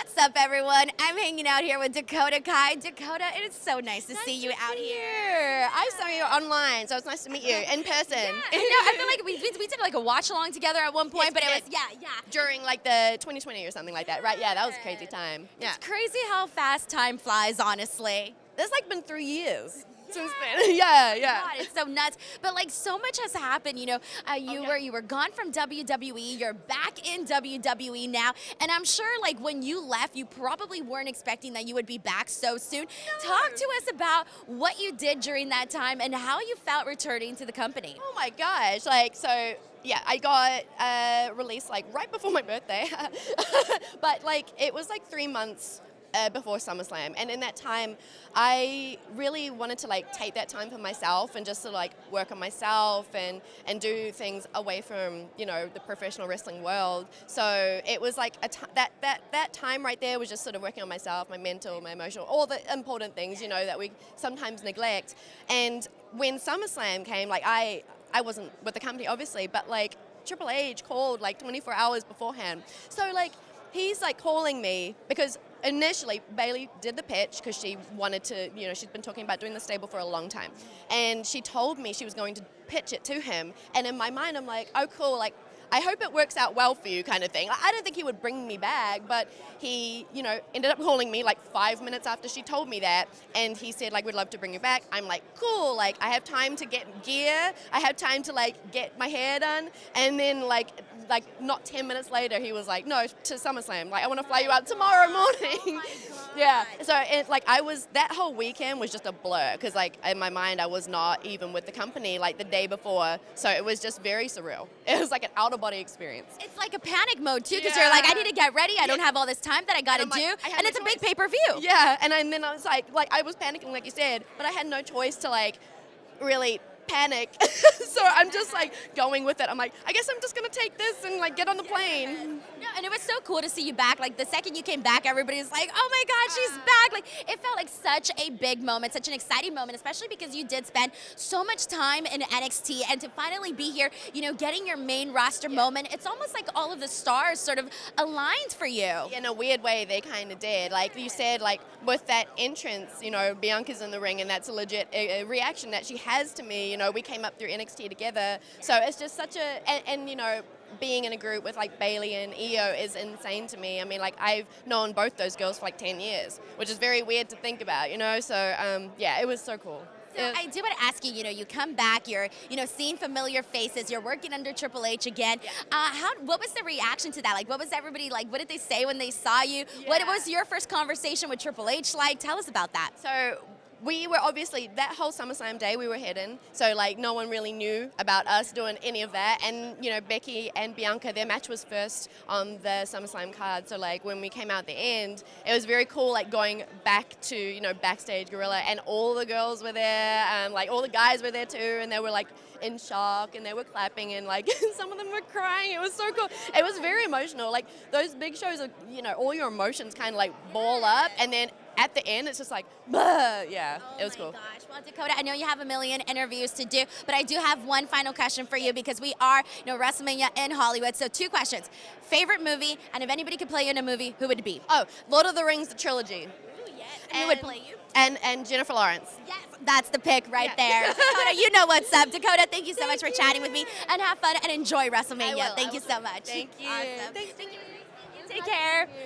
What's up, everyone? I'm hanging out here with Dakota Kai. Dakota, it is so nice to see you out here. I saw you online, so it's nice to meet you in person. Yeah, I feel like we did like a watch along together at one point, Yes, but we it was did. During like the 2020 or something like that, right? Yeah, that was a crazy time. Yeah, It's crazy how fast time flies, honestly. there's like been 3 years since then. Yeah. God, it's so nuts. But like so much has happened. You know, you were gone from WWE. You're back in WWE now, and I'm sure like when you left, you probably weren't expecting that you would be back so soon. Talk to us about what you did during that time and how you felt returning to the company. Oh my gosh, like so. Yeah, I got released like right before my birthday, but like it was like 3 months before SummerSlam, and in that time, I really wanted to like take that time for myself and just to like work on myself and do things away from the professional wrestling world. So it was like that time right there was just sort of working on myself, my mental, my emotional, all the important things that we sometimes neglect. And when SummerSlam came, like I wasn't with the company obviously, but like Triple H called like 24 hours beforehand. So like he's like calling me because initially Bailey did the pitch because she wanted to, she's been talking about doing the stable for a long time. And she told me she was going to pitch it to him. And in my mind, I'm like, oh, cool. Like, I hope it works out well for you kind of thing. I don't think he would bring me back, but he, ended up calling me like 5 minutes after she told me that. And he said, like, we'd love to bring you back. I'm like, cool. Like, I have time to get gear. I have time to, like, get my hair done. And then, like not 10 minutes later, he was like, no, to SummerSlam. Like, I want to fly you out tomorrow morning. Yeah. So, that whole weekend was just a blur because, like, in my mind, I was not even with the company, like, the day before. So it was just very surreal. It was like an out-of-body experience. It's like a panic mode, too, because you're like, I need to get ready. I don't have all this time that I got to do. And it's a big pay-per-view. Yeah. And then I was like, I was panicking, like you said, but I had no choice to, like, really panic. So I'm just like going with it. I'm like, I guess I'm just gonna take this and like get on the plane. No, and it was so cool to see you back. Like the second you came back, everybody's like, oh my God, she's back. Like it felt like such a big moment, such an exciting moment, especially because you did spend so much time in NXT, and to finally be here, getting your main roster moment, it's almost like all of the stars sort of aligned for you. Yeah, in a weird way, they kind of did. Like you said, like with that entrance, Bianca's in the ring, and that's a legit reaction that she has to me. We came up through NXT together, so it's just such a and being in a group with like Bailey and Io is insane to me. I mean, like I've known both those girls for like 10 years, which is very weird to think about, So yeah, it was so cool. So I do want to ask you, you come back, you're, seeing familiar faces, you're working under Triple H again. Yeah. What was the reaction to that? Like, what was everybody like? What did they say when they saw you? Yeah. What was your first conversation with Triple H like? Tell us about that. So we were obviously, that whole SummerSlam day we were hidden, so like no one really knew about us doing any of that. And Becky and Bianca, their match was first on the SummerSlam card, so like when we came out at the end, it was very cool like going back to backstage Gorilla, and all the girls were there, like all the guys were there too, and they were like in shock and they were clapping, and like some of them were crying. It was so cool. It was very emotional. Like those big shows are, all your emotions kind of like ball up, and then at the end, it's just like, yeah, it was cool. Oh my gosh. Well, Dakota, I know you have a million interviews to do, but I do have one final question for you because we are, Wrestlemania in Hollywood. So 2 questions. Favorite movie, and if anybody could play you in a movie, who would it be? Oh, Lord of the Rings, the trilogy. Ooh, yes. And who would play you? And Jennifer Lawrence. Yes, that's the pick right there. Dakota, you know what's up. Dakota, thank you so much for chatting with me, and have fun and enjoy WrestleMania. Thank you so much. Thank you. Awesome. Thank you. Take care.